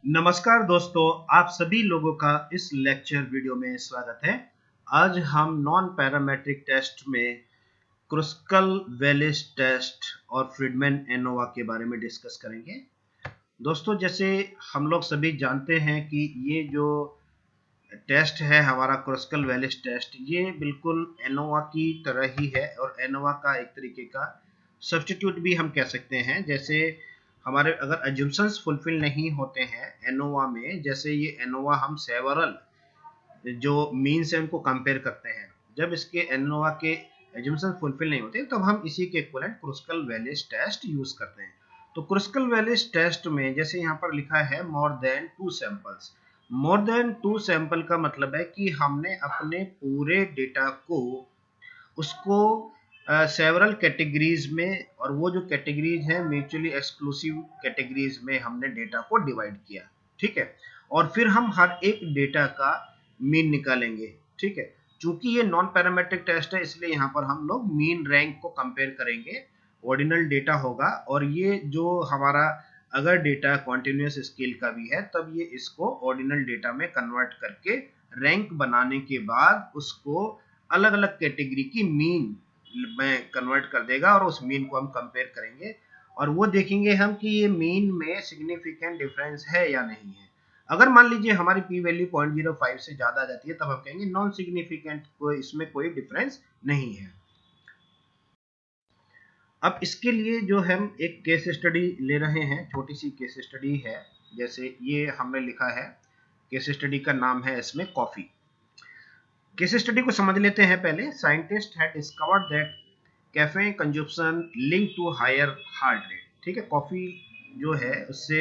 नमस्कार दोस्तों, आप सभी लोगों का इस लेक्चर वीडियो में स्वागत है। आज हम नॉन पैरामेट्रिक टेस्ट में क्रुस्कल वैलिस टेस्ट और फ्रीडमैन एनोवा के बारे में डिस्कस करेंगे। दोस्तों, जैसे हम लोग सभी जानते हैं कि ये जो टेस्ट है हमारा क्रुस्कल वैलिस टेस्ट, ये बिल्कुल एनोवा की तरह ही है और एनोवा का एक तरीके का सब्स्टिट्यूट भी हम कह सकते हैं। जैसे हमारे अगर एजम्पशंस फुलफिल नहीं होते हैं एनोवा में, जैसे ये एनोवा हम सेवरल जो मीन्स है उनको कंपेयर करते हैं, जब इसके एनोवा के एजम्पशंस फुलफिल नहीं होते तब हम इसी के equivalent Kruskal Wallis test use करते हैं। तो क्रुस्कल वैलिस टेस्ट में जैसे यहाँ पर लिखा है more than 2 samples. More than 2 sample का मतलब है कि हमने अपने पूरे डेटा को उसको सेवरल कैटेगरीज में, और वो जो कैटेगरीज हैं म्यूचुअली एक्सक्लूसिव कैटेगरीज में हमने डेटा को डिवाइड किया। ठीक है, और फिर हम हर एक डेटा का मीन निकालेंगे। ठीक है, चूंकि ये नॉन पैरामेट्रिक टेस्ट है इसलिए यहाँ पर हम लोग मीन रैंक को कंपेयर करेंगे। ऑर्डिनल डेटा होगा और ये जो हमारा अगर डेटा कॉन्टिन्यूस स्केल का भी है तब ये इसको ऑर्डिनल डेटा में कन्वर्ट करके रैंक बनाने के बाद उसको अलग अलग कैटेगरी की मीन में कन्वर्ट कर देगा और उस मीन को हम कंपेयर करेंगे और वो देखेंगे हम कि ये मीन में सिग्निफिकेंट डिफरेंस है या नहीं है। अगर मान लीजिए हमारी पी वैल्यू 0.05 से ज्यादा आ जाती है तब हम कहेंगे नॉन सिग्निफिकेंट, कोई इसमें कोई डिफरेंस नहीं है। अब इसके लिए जो हम एक केस स्टडी ले रहे हैं, छोटी सी केस स्टडी है। जैसे ये हमने लिखा है, केस स्टडी का नाम है इसमें कॉफी। केस स्टडी को समझ लेते हैं पहले। Scientist had discovered that caffeine consumption link to higher heart rate. ठीक है, कॉफी जो है उससे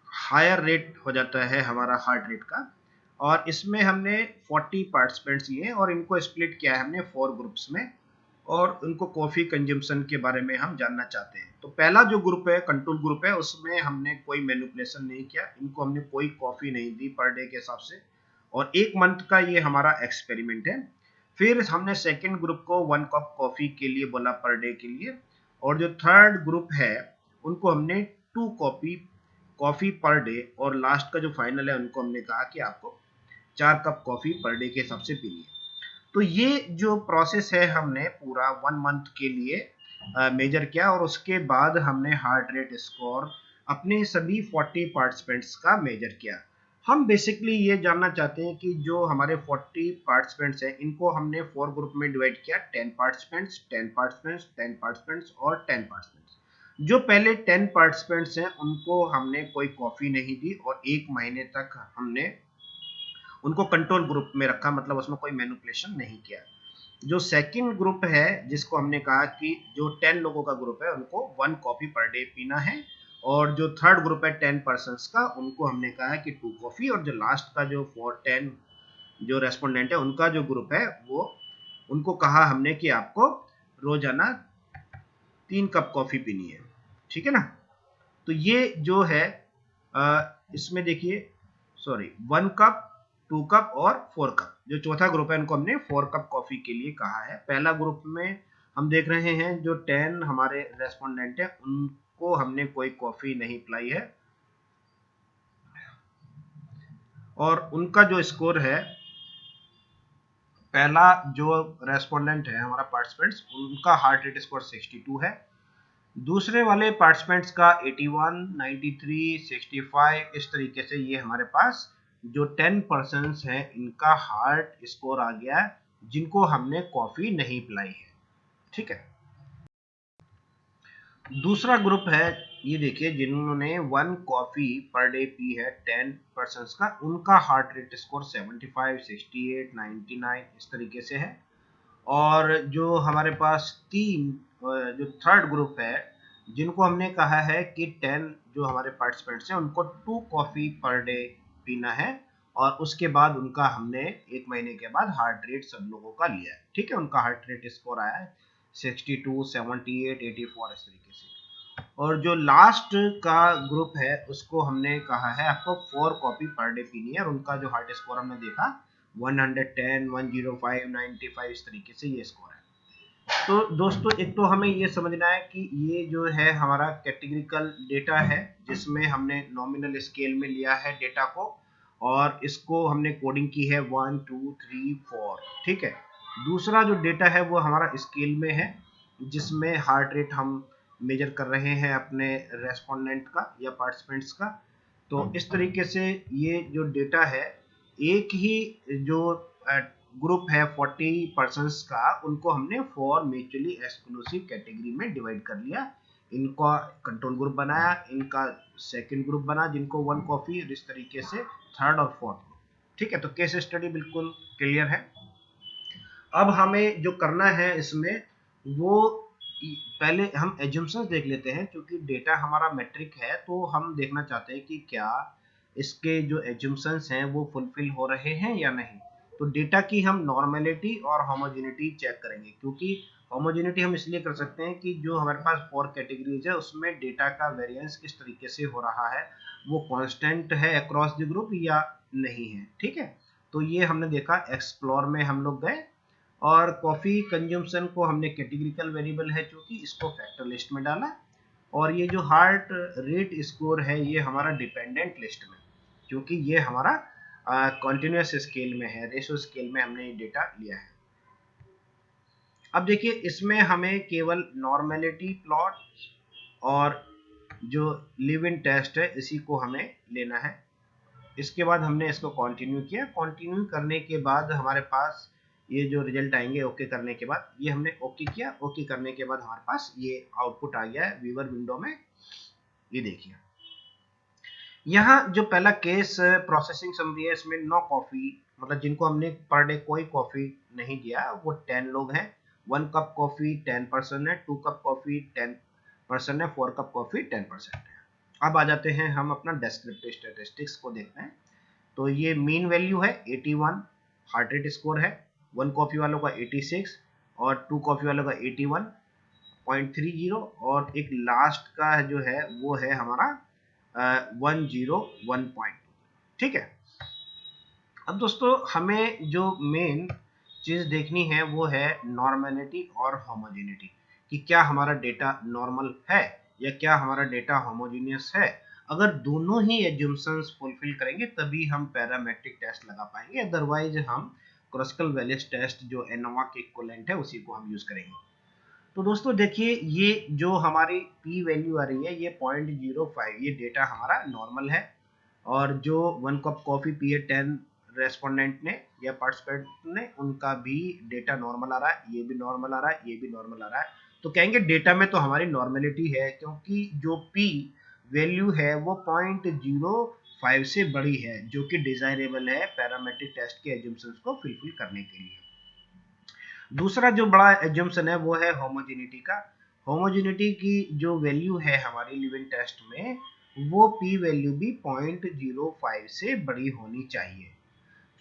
हायर रेट हो जाता है हमारा हार्ट रेट का। और इसमें हमने 40 पार्टिसिपेंट्स लिए और इनको स्प्लिट किया है हमने 4 ग्रुप्स में, और उनको कॉफी कंजम्पशन के बारे में हम जानना चाहते हैं। तो पहला जो ग्रुप है कंट्रोल ग्रुप है, उसमें हमने कोई मैनिपुलेशन नहीं किया, इनको हमने कोई कॉफी नहीं दी पर डे के हिसाब से, और 1 मंथ का ये हमारा एक्सपेरिमेंट है। फिर हमने सेकेंड ग्रुप को 1 कप कॉफी के लिए बोला पर डे के लिए, और जो थर्ड ग्रुप है उनको हमने 2 कॉफी पर डे, और लास्ट का जो फाइनल है उनको हमने कहा कि आपको 4 कप कॉफी पर डे के हिसाब से पीनी है। तो ये जो प्रोसेस है हमने पूरा 1 मंथ के लिए मेजर किया, और उसके बाद हमने हार्ट रेट स्कोर अपने सभी 40 पार्टिसिपेंट्स का मेजर किया। हम बेसिकली ये जानना चाहते हैं कि जो हमारे 40 पार्टिसिपेंट्स हैं इनको हमने 4 ग्रुप में डिवाइड किया, 10 पार्टिसिपेंट्स, 10 पार्टिसिपेंट्स, 10 पार्टिसिपेंट्स और 10 पार्टिसिपेंट्स। जो पहले 10 पार्टिसिपेंट्स हैं उनको हमने कोई कॉफी नहीं दी और 1 महीने तक हमने उनको कंट्रोल ग्रुप में रखा, मतलब उसमें कोई मैनिपुलेशन नहीं किया। जो सेकंड ग्रुप है जिसको हमने कहा कि जो 10 लोगों का ग्रुप है उनको 1 कॉफी पर डे पीना है, और जो थर्ड ग्रुप है 10 पर्सन्स का उनको हमने कहा है कि 2 कॉफी, और जो लास्ट का जो 10 जो रेस्पोंडेंट है उनका जो ग्रुप है वो उनको कहा हमने कि आपको रोजाना 3 कप कॉफी पीनी है। ठीक है ना। तो ये जो है इसमें देखिए, सॉरी 1 कप, 2 कप और 4 कप, जो चौथा ग्रुप है उनको हमने 4 कप कॉफी के लिए कहा है। पहला ग्रुप में हम देख रहे हैं जो 10 हमारे रेस्पोंडेंट है उनको हमने कोई कॉफी नहीं पिलाई है, और उनका जो स्कोर है, पहला जो रेस्पोंडेंट है हमारा पार्टिसिपेंट्स, उनका हार्ट रेट स्कोर 62 है, दूसरे वाले पार्टिसिपेंट्स का 81, 93, 65, इस तरीके से ये हमारे पास जो 10 पर्सन्स हैं इनका हार्ट स्कोर आ गया है जिनको हमने कॉफी नहीं पिलाई है। ठीक है, दूसरा ग्रुप है, ये देखिए जिन्होंने 1 कॉफी पर डे पी है 10 पर्सन्स का, उनका हार्ट रेट स्कोर 75, 68, 99 इस तरीके से है। और जो हमारे पास जो थर्ड ग्रुप है जिनको हमने कहा है कि 10 जो हमारे पार्टिसिपेंट्स हैं उनको 2 कॉफी पर डे पीना है, और उसके बाद उनका हमने 1 महीने के बाद हार्ट रेट सब लोगों का लिया है। ठीक है, उनका हार्ट रेट स्कोर आया है 62, 78, 84 इस तरीके से। और जो लास्ट का ग्रुप है उसको हमने कहा है आपको 4 कॉपी पर डे पीनी है, और उनका जो हार्ट स्कोर हमने देखा 110, 105, 95 इस तरीके से ये स्कोर है। तो दोस्तों एक तो हमें ये समझना है कि ये जो है हमारा कैटेगरिकल डेटा है, जिसमें हमने नॉमिनल स्केल में लिया है डेटा को, और इसको हमने कोडिंग की है 1 2 3 4। ठीक है। दूसरा जो डेटा है वो हमारा स्केल में है, जिसमें हार्ट रेट हम मेजर कर रहे हैं अपने रेस्पोंडेंट का या पार्टिसिपेंट्स का। तो इस तरीके से ये जो डेटा है, एक ही जो ग्रुप है 40 पर्सन्स का, उनको हमने 4 म्यूचुअली एक्सक्लूसिव कैटेगरी में डिवाइड कर लिया। इनका कंट्रोल ग्रुप बनाया, इनका सेकंड ग्रुप बना जिनको 1 कॉफी, और इस तरीके से थर्ड और फोर्थ। ठीक है। तो केस स्टडी बिल्कुल क्लियर है। अब हमें जो करना है इसमें, वो पहले हम एज्यूम्पशंस देख लेते हैं, क्योंकि डेटा हमारा मैट्रिक है तो हम देखना चाहते हैं कि क्या इसके जो एज्यूम्पशंस हैं वो फुलफिल हो रहे हैं या नहीं। तो डेटा की हम नॉर्मेलिटी और होमोजेनिटी चेक करेंगे, क्योंकि होमोजेनिटी हम इसलिए कर सकते हैं कि जो हमारे पास 4 कैटेगरीज है उसमें डेटा का वेरिएंस किस तरीके से हो रहा है, वो कांस्टेंट है अक्रॉस द ग्रुप या नहीं है। ठीक है। तो ये हमने देखा, एक्सप्लोर में हम लोग गए, और कॉफी कंज्यूमशन को हमने कैटेगरिकल वेरिएबल है चूंकि, इसको फैक्टर लिस्ट में डाला। और ये जो हार्ट रेट स्कोर है ये हमारा डिपेंडेंट लिस्ट में, क्योंकि ये हमारा कॉन्टिन्यूस स्केल में है, रेशो स्केल में हमने ये डेटा लिया है। अब देखिए इसमें हमें केवल नॉर्मेलिटी प्लॉट और जो लिव इन टेस्ट है इसी को हमें लेना है। इसके बाद हमने इसको कंटिन्यू किया। कंटिन्यू करने के बाद हमारे पास ये जो रिजल्ट आएंगे, ओके करने के बाद, ये हमने ओके किया। ओके करने के बाद हमारे पास ये आउटपुट आ गया है व्यूअर विंडो में। ये देखिए यहाँ जो पहला केस प्रोसेसिंग समरी है, इसमें नो कॉफी, मतलब जिनको हमने पर डे कोई कॉफी नहीं दिया, वो 10 लोग हैं। 1 कप कॉफी 10% है, 2 कप कॉफी 10% है, 4 कप कॉफी 10% है। अब आ जाते हैं हम अपना डेस्क्रिप्टिव स्टैटिस्टिक्स को देखते हैं। तो ये मीन वैल्यू है 81, हार्ट रेट स्कोर है 1 कॉफी वालों का 86 और 2 कॉफी वालों का 81.30, और एक लास्ट का जो है वो है हमारा 101 पॉइंट। ठीक है। अब दोस्तों हमें जो मेन चीज देखनी है वो है नॉर्मेलिटी और होमोजेनिटी, कि क्या हमारा डेटा नॉर्मल है या क्या हमारा डेटा होमोजेनियस है। अगर दोनों ही एज्यूम्पशंस फुलफिल करेंगे तभी हम पैरामेट्रिक टेस्ट लगा पाएंगे, अदरवाइज हम क्रॉसिकल वैलिस टेस्ट जो एनोवा के इक्विवेलेंट है उसी को हम यूज करेंगे। तो दोस्तों देखिए ये जो हमारी पी वैल्यू आ रही है ये 0.05, ये डेटा हमारा नॉर्मल है। और जो 1 कप कॉफी पिए 10 रेस्पोंडेंट ने या पार्टिसिपेंट ने, उनका भी डेटा नॉर्मल आ रहा है, ये भी नॉर्मल आ रहा है, ये भी नॉर्मल आ रहा है। तो कहेंगे डेटा में तो हमारी नॉर्मेलिटी है, क्योंकि जो पी वैल्यू है वो 0.05 से बड़ी है, जो कि डिजायरेबल है पैरामेट्रिक टेस्ट के एज्यूम्पशंस को फुलफिल करने के लिए। दूसरा जो बड़ा एजम्पशन है वो है होमोजेनिटी का। होमोजेनिटी की जो वैल्यू है हमारी लिविंग टेस्ट में, वो पी वैल्यू भी 0.05 से बड़ी होनी चाहिए।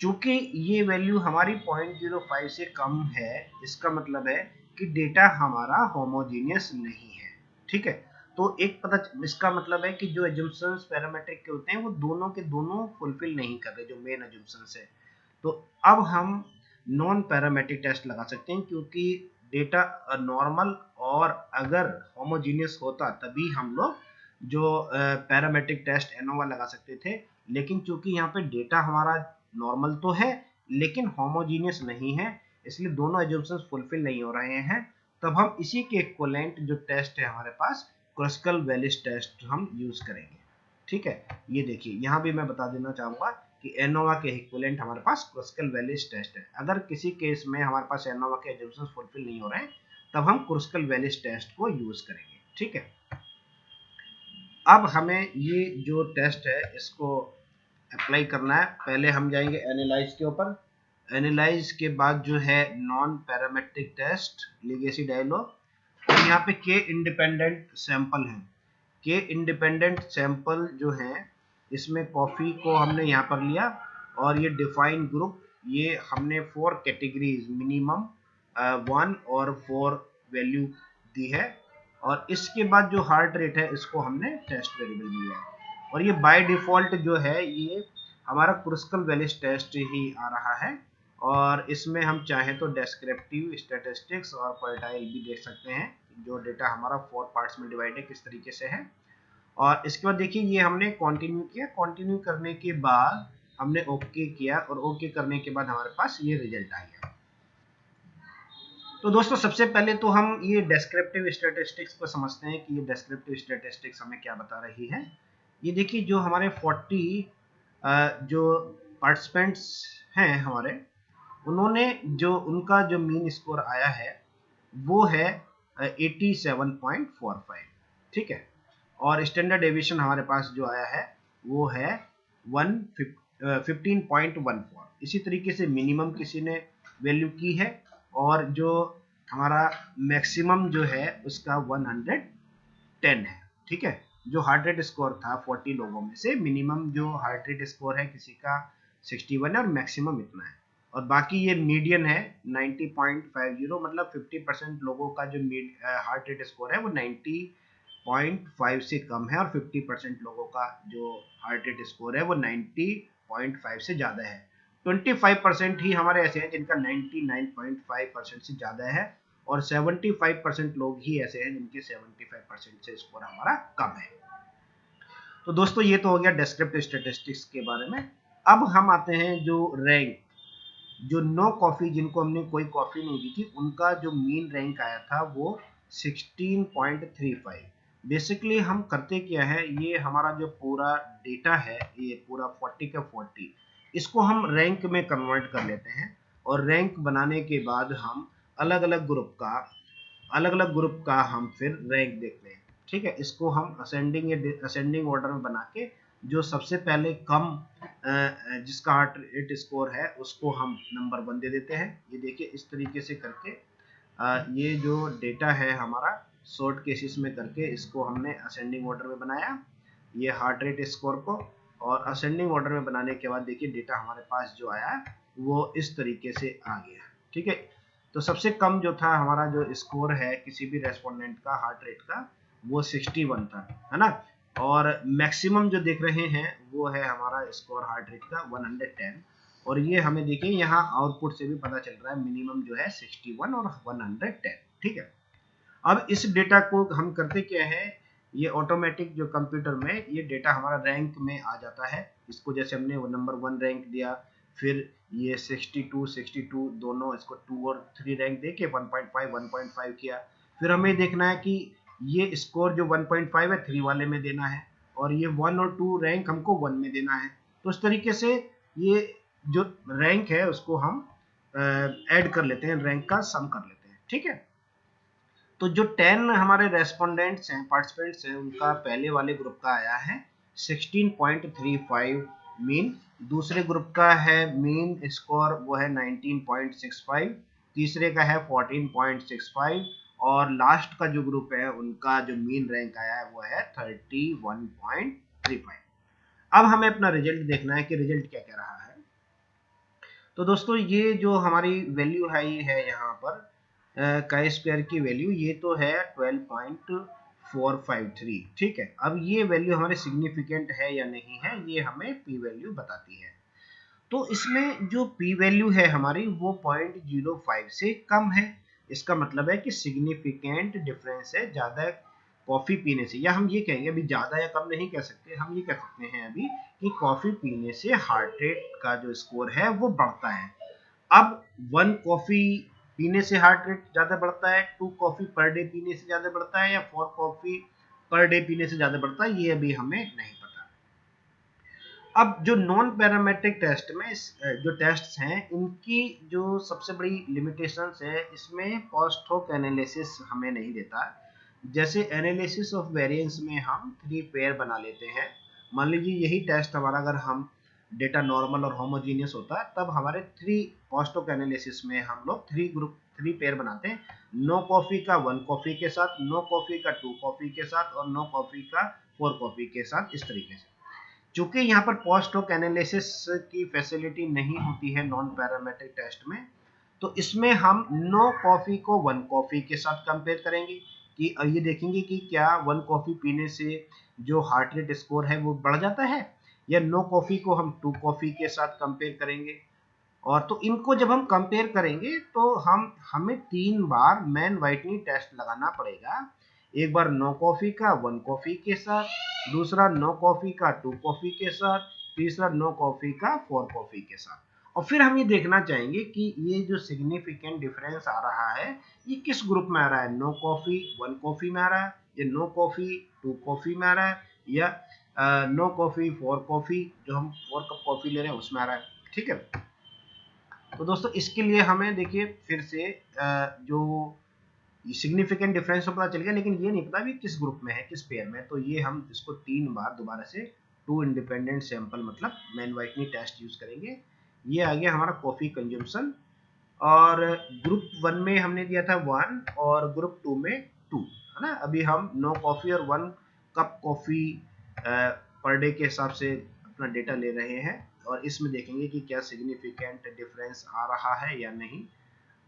चूंकि ये वैल्यू हमारी 0.05 से कम है, इसका मतलब है कि डेटा हमारा होमोजीनियस नहीं है। ठीक है। तो एक पता, इसका मतलब है कि जो एजम्पशंस पैरामीट्रिक के होते हैं वो दोनों के दोनों फुलफिल नहीं कर रहे, जो मेन एजम्पशंस है। तो अब हम नॉन पैरामेट्रिक टेस्ट लगा सकते हैं, क्योंकि डेटा नॉर्मल और अगर होमोजीनियस होता तभी हम लोग जो पैरामेट्रिक टेस्ट एनोवा लगा सकते थे। लेकिन चूंकि यहाँ पे डेटा हमारा नॉर्मल तो है लेकिन होमोजीनियस नहीं है, इसलिए दोनों एजम्पशंस फुलफिल नहीं हो रहे हैं। तब हम इसी के इक्विवेलेंट जो टेस्ट है हमारे पास, क्रॉसिकल वैलिस टेस्ट हम यूज करेंगे। ठीक है। ये देखिए यहाँ भी मैं बता देना चाहूंगा कि एनोवा के इक्विवेलेंट हमारे पास क्रॉसिकल वैलिस टेस्ट है। अगर किसी केस में हमारे पास एनोवा के एजम्पशंस फुलफिल नहीं हो रहे हैं तब हम क्रॉसिकल वैलिस टेस्ट को यूज करेंगे। ठीक है। अब हमें ये जो टेस्ट है इसको अप्लाई करना है। पहले हम जाएंगे एनालाइज के ऊपर। एनालाइज के बाद जो है non parametric test legacy dialogue, और यहाँ पे के इंडिपेंडेंट सैंपल हैं। के इंडिपेंडेंट सैंपल जो हैं इसमें कॉफी को हमने यहाँ पर लिया, और ये डिफाइन ग्रुप, ये हमने 4 कैटेगरीज मिनिमम 1 और 4 वैल्यू दी है। और इसके बाद जो हार्ट रेट है इसको हमने टेस्ट वेरिएबल लिया है। और ये बाय डिफॉल्ट जो है ये हमारा क्रॉसिकल वैलिस टेस्ट ही आ रहा है। और इसमें हम चाहें तो डेस्क्रिप्टिव, स्टैटिस्टिक्स और क्वार्टाइल भी देख सकते हैं। जो डेटा हमारा 4 पार्ट्स में डिवाइड है किस तरीके से है। और इसके बाद देखिए ये हमने कंटिन्यू किया, कंटिन्यू करने के बाद हमने ओके किया और ओके करने के बाद हमारे पास ये रिजल्ट आ गया। तो दोस्तों सबसे पहले तो हम ये डेस्क्रिप्टिव स्टैटिस्टिक्स को समझते हैं कि ये डेस्क्रिप्टिव स्टैटिस्टिक्स हमें क्या बता रही है। ये देखिए जो हमारे 40 जो पार्टिसिपेंट्स हैं हमारे, उन्होंने जो उनका जो मीन स्कोर आया है वो है 87.45, ठीक है। और स्टैंडर्ड डेविएशन हमारे पास जो आया है वो है 15.14। इसी तरीके से मिनिमम किसी ने वैल्यू की है और जो हमारा मैक्सिमम जो है उसका 110 है, ठीक है। जो हार्ट रेट स्कोर था 40 लोगों में से, मिनिमम जो हार्ट रेट स्कोर है किसी का 61 है और मैक्सिमम इतना है। और बाकी ये मीडियन है 90.50, मतलब 50% लोगों का जो हार्ट रेट स्कोर है वो 90.5 से कम है और 50% लोगों का जो हार्ट रेट स्कोर है वो 90.5 से ज़्यादा है। 25% ही हमारे ऐसे हैं जिनका 99.5% से ज़्यादा है और 75% लोग ही ऐसे हैं जिनके 75% से स्कोर हमारा कम है। तो दोस्तों ये तो हो गया डेस्क्रिप्टिव स्टैटिस्टिक्स के बारे में। अब हम आते हैं जो रैंक, जो नो कॉफी, जिनको हमने कोई कॉफी नहीं दी थी, उनका जो मीन रैंक आया था वो 16.35। बेसिकली हम करते क्या है, ये हमारा जो पूरा डेटा है ये पूरा 40 का 40, इसको हम रैंक में कन्वर्ट कर लेते हैं और रैंक बनाने के बाद हम अलग अलग ग्रुप का हम फिर रैंक देखते हैं, ठीक है। इसको हम असेंडिंग ऑर्डर में बना के जो सबसे पहले कम जिसका हार्ट रेट स्कोर है उसको हम नंबर 1 दे देते हैं। ये देखिए इस तरीके से करके ये जो डेटा है हमारा शॉर्ट केसेस में करके इसको हमने असेंडिंग ऑर्डर में बनाया, ये हार्ट रेट स्कोर को। और असेंडिंग ऑर्डर में बनाने के बाद देखिए डेटा हमारे पास जो आया वो इस तरीके से आ गया, ठीक है। तो सबसे कम जो था हमारा जो स्कोर है किसी भी रेस्पोंडेंट का हार्ट रेट का वो 61 था, है ना। और मैक्सिमम जो देख रहे हैं वो है हमारा स्कोर हार्ट रेट का 110। और ये हमें देखिए यहाँ आउटपुट से भी पता चल रहा है मिनिमम जो है 61 और 110, ठीक है। अब इस डेटा को हम करते क्या है, ये ऑटोमेटिक जो कंप्यूटर में ये डेटा हमारा रैंक में आ जाता है। इसको जैसे हमने वो नंबर 1 रैंक दिया, फिर ये 62 दोनों, इसको 2 और 3 रैंक दे के 1.5 किया। फिर हमें देखना है कि ये स्कोर जो 1.5 है 3 वाले में देना है और ये 1 और 2 रैंक हमको 1 में देना है। तो इस तरीके से ये जो रैंक है उसको हम ऐड कर लेते हैं, रैंक का सम कर लेते हैं, ठीक है। तो जो 10 हमारे रेस्पोंडेंट्स हैं, पार्टिसिपेंट्स हैं, उनका पहले वाले ग्रुप का आया है 16.35 मीन, दूसरे ग्रुप का है मीन स्कोर वो है 19.65, तीसरे का है 14.65 और लास्ट का जो ग्रुप है उनका जो मीन रैंक आया है वो है 31.35। अब हमें अपना रिजल्ट देखना है कि रिजल्ट क्या कह रहा है। तो दोस्तों ये जो हमारी वैल्यू आई है यहाँ पर काई स्क्वायर की वैल्यू, ये तो है 12.453, ठीक है। अब ये वैल्यू हमारे सिग्निफिकेंट है या नहीं है ये हमें पी वैल्यू बताती है। तो इसमें जो पी वैल्यू है हमारी वो 0.05 से कम है। इसका मतलब है कि सिग्निफिकेंट डिफरेंस है ज़्यादा कॉफ़ी पीने से, या हम ये कहेंगे अभी ज़्यादा या कम नहीं कह सकते, हम ये कह सकते हैं अभी कि कॉफ़ी पीने से हार्ट रेट का जो स्कोर है वो बढ़ता है। अब 1 कॉफ़ी पीने से हार्ट रेट ज़्यादा बढ़ता है, 2 कॉफ़ी पर डे पीने से ज़्यादा बढ़ता है या 4 कॉफ़ी पर डे पीने से ज़्यादा बढ़ता है, ये अभी हमें नहीं पता। अब जो नॉन पैरामेट्रिक टेस्ट में जो टेस्ट्स हैं इनकी जो सबसे बड़ी लिमिटेशंस है, इसमें पोस्ट होक एनालिसिस हमें नहीं देता। जैसे एनालिसिस ऑफ वेरिएंस में हम 3 पेयर बना लेते हैं। मान लीजिए यही टेस्ट हमारा अगर हम डेटा नॉर्मल और होमोजीनियस होता है तब हमारे 3 पोस्ट होक एनालिसिस में हम लोग 3 पेयर बनाते हैं, नो कॉफ़ी का 1 कॉफ़ी के साथ, नो कॉफ़ी का 2 कॉफ़ी के साथ और नो कॉफ़ी का 4 कॉफ़ी के साथ, इस तरीके से। चूंकि यहाँ पर पोस्ट होक एनालिसिस की फैसिलिटी नहीं होती है नॉन पैरामेट्रिक टेस्ट में, तो इसमें हम नो कॉफ़ी को 1 कॉफ़ी के साथ कंपेयर करेंगे कि ये देखेंगे कि क्या 1 कॉफ़ी पीने से जो हार्ट रेट स्कोर है वो बढ़ जाता है, या नो कॉफ़ी को हम 2 कॉफ़ी के साथ कंपेयर करेंगे। और तो इनको जब हम कंपेयर करेंगे तो हमें 3 बार मैन व्हाइटनी टेस्ट लगाना पड़ेगा। एक बार नो कॉफी का 1 कॉफी के साथ, दूसरा नो कॉफी का 2 कॉफी के साथ, तीसरा नो कॉफी का 4 कॉफी के साथ। और फिर हम ये देखना चाहेंगे कि ये जो सिग्निफिकेंट डिफरेंस आ रहा है ये किस ग्रुप में आ रहा है। नो कॉफी 1 कॉफी में आ रहा है, या नो कॉफी 2 कॉफी में आ रहा है, या नो कॉफी 4 कॉफी, जो हम 4 कप कॉफी ले रहे हैं उसमें आ रहा है। ठीक है, तो दोस्तों इसके लिए हमें देखिए फिर से जो सिग्निफिकेंट डिफरेंस तो पता चल गया, लेकिन ये नहीं पता भी किस ग्रुप में है, किस पेयर में। तो ये हम इसको 3 बार दोबारा से 2 इंडिपेंडेंट सैंपल मतलब मैन व्हाइटनी टेस्ट यूज करेंगे। ये आ गया हमारा कॉफी कंजम्पशन, और ग्रुप 1 में हमने दिया था 1 और ग्रुप 2 में 2, है ना। अभी हम नो कॉफी और 1 कप कॉफी पर डे के हिसाब से अपना डेटा ले रहे हैं, और इसमें देखेंगे कि क्या सिग्निफिकेंट डिफरेंस आ रहा है या नहीं।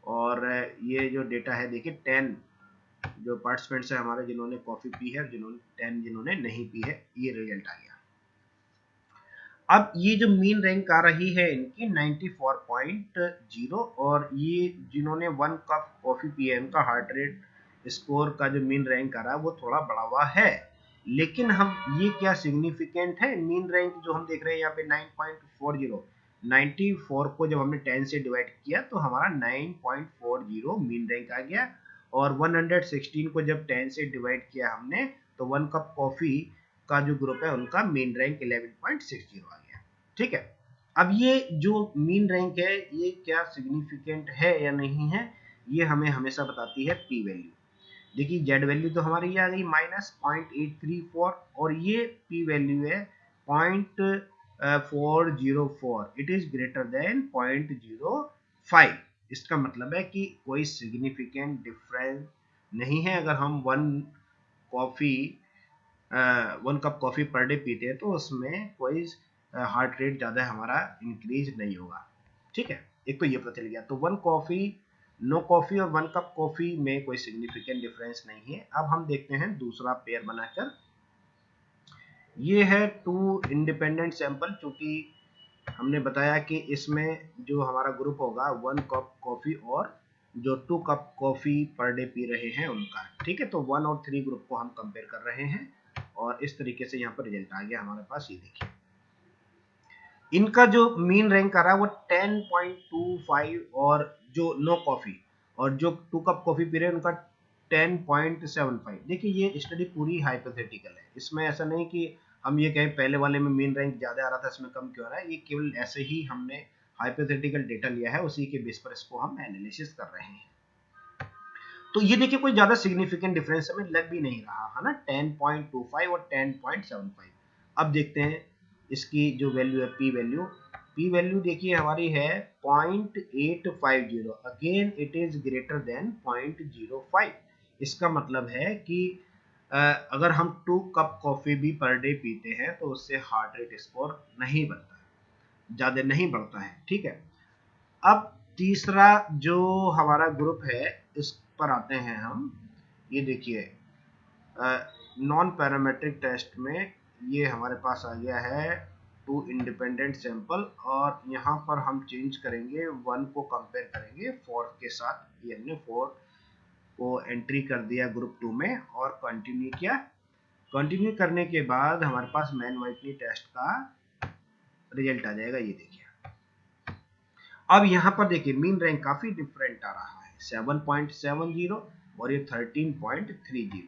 और ये जो डेटा है देखिए 10 जो पार्टिसिपेंट्स है हमारे जिन्होंने कॉफी पी है, जिन्होंने 10 जिन्होंने नहीं पी है, ये रिजल्ट आ गया। अब ये जो मीन रैंक आ रही है इनकी 94.0, और ये जिन्होंने 1 कप कॉफी पी है उनका हार्ट रेट स्कोर का जो मीन रैंक आ रहा है वो थोड़ा बढ़ा हुआ है। लेकिन हम ये क्या सिग्निफिकेंट है, मीन रैंक जो हम देख रहे हैं यहाँ पे 9.40, 94 को जब हमने 10 से डिवाइड किया तो हमारा 9.40 मीन रैंक आ गया, और 116 को जब 10 से डिवाइड किया हमने तो 1 कप कॉफी का जो ग्रुप है उनका मीन रैंक 11.60 आ गया। ठीक है, अब ये जो मीन रैंक है ये क्या सिग्निफिकेंट है या नहीं है, ये हमें हमेशा बताती है पी वैल्यू। देखिए जेड वैल्यू तो हमारी ये आ गई -0.834, और ये पी वैल्यू है 0.404, इट इज ग्रेटर देन 0.05। इसका मतलब है कि कोई सिग्निफिकेंट डिफरेंस नहीं है। अगर हम 1 कप कॉफी पर डे पीते हैं तो उसमें कोई हार्ट रेट ज्यादा हमारा इंक्रीज नहीं होगा। ठीक है, एक तो ये पता चल गया। तो 1 कॉफी, नो कॉफी और 1 कप कॉफी में कोई सिग्निफिकेंट डिफरेंस नहीं है। अब हम देखते हैं दूसरा पेयर बनाकर। ये है 2 इंडिपेंडेंट सैंपल, क्योंकि हमने बताया कि इसमें जो हमारा ग्रुप होगा 1 कप कॉफी और जो 2 cup coffee per day P रहे हैं उनका। ठीक है, तो 1 और 3 ग्रुप को हम कंपेयर कर रहे हैं, और इस तरीके से यहाँ पर रिजल्ट आ गया हमारे पास। ये देखिए इनका जो मीन रैंक आ रहा है वो 10.25, और जो नो कॉफी और जो 2 कप कॉफी पी रहे हैं उनका 10.75। देखिए ये स्टडी पूरी हाइपोथेटिकल है, इसमें ऐसा नहीं कि हम ये कहें पहले वाले में मीन रैंक ज्यादा आ रहा था इसमें कम क्यों आ रहा है। ये केवल ऐसे ही हमने हाइपोथेटिकल डेटा लिया है, उसी के बेस पर इसको हम एनालिसिस कर रहे हैं। तो ये देखिए कोई ज्यादा सिग्निफिकेंट डिफरेंस हमें लग भी नहीं रहा है ना, 10.25 और 10.75। अब देखते हैं इसकी जो वैल्यू है पी वैल्यू। पी वैल्यू देखिए हमारी है 0.850, again it is greater than 0.05। इसका मतलब है कि अगर हम 2 कप कॉफी भी पर डे पीते हैं तो उससे हार्ट रेट स्कोर नहीं बनता है, ज्यादा नहीं बढ़ता है। ठीक है, अब तीसरा जो हमारा ग्रुप है इस पर आते हैं हम। ये देखिए नॉन पैरामेट्रिक टेस्ट में ये हमारे पास आ गया है 2 इंडिपेंडेंट सैंपल, और यहाँ पर हम चेंज करेंगे 1 को कंपेयर करेंगे 4 के साथ। ये हमने 4 को एंट्री कर दिया ग्रुप 2 में और कंटिन्यू किया। कंटिन्यू करने के बाद हमारे पास मैन व्हाइटनी टेस्ट का रिजल्ट आ जाएगा। ये देखिए अब यहाँ पर देखिए मीन रैंक काफी डिफरेंट आ रहा है, 7.70 और ये 13.30,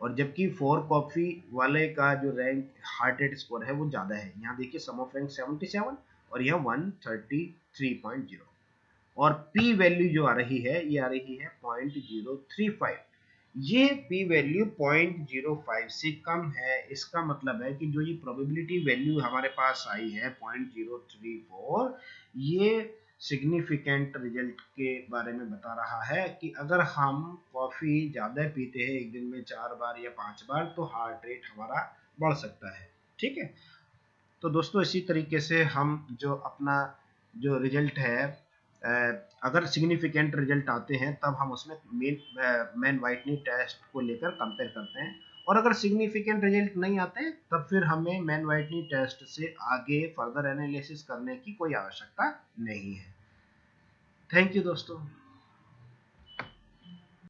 और जबकि 4 कॉफी वाले का जो रैंक हार्ट रेट स्कोर है वो ज्यादा है। यहाँ देखिए सम ऑफ रैंक 77 और यह 133.0, और पी वैल्यू जो आ रही है ये आ रही है 0.035। ये पी वैल्यू 0.05 से कम है। इसका मतलब है कि जो ये प्रोबेबिलिटी वैल्यू हमारे पास आई है 0.034, ये सिग्निफिकेंट रिजल्ट के बारे में बता रहा है कि अगर हम कॉफी ज्यादा पीते हैं एक दिन में 4 बार या 5 बार तो हार्ट रेट हमारा बढ़ सकता है। ठीक है, तो दोस्तों इसी तरीके से हम जो अपना जो रिजल्ट है अगर सिग्निफिकेंट रिजल्ट आते हैं तब हम उसमें मैन व्हाइटनी टेस्ट को लेकर कंपेयर करते हैं, और अगर सिग्निफिकेंट रिजल्ट नहीं आते तब फिर हमें मैन व्हाइटनी टेस्ट से आगे फर्दर एनालिसिस करने की कोई आवश्यकता नहीं है। थैंक यू दोस्तों।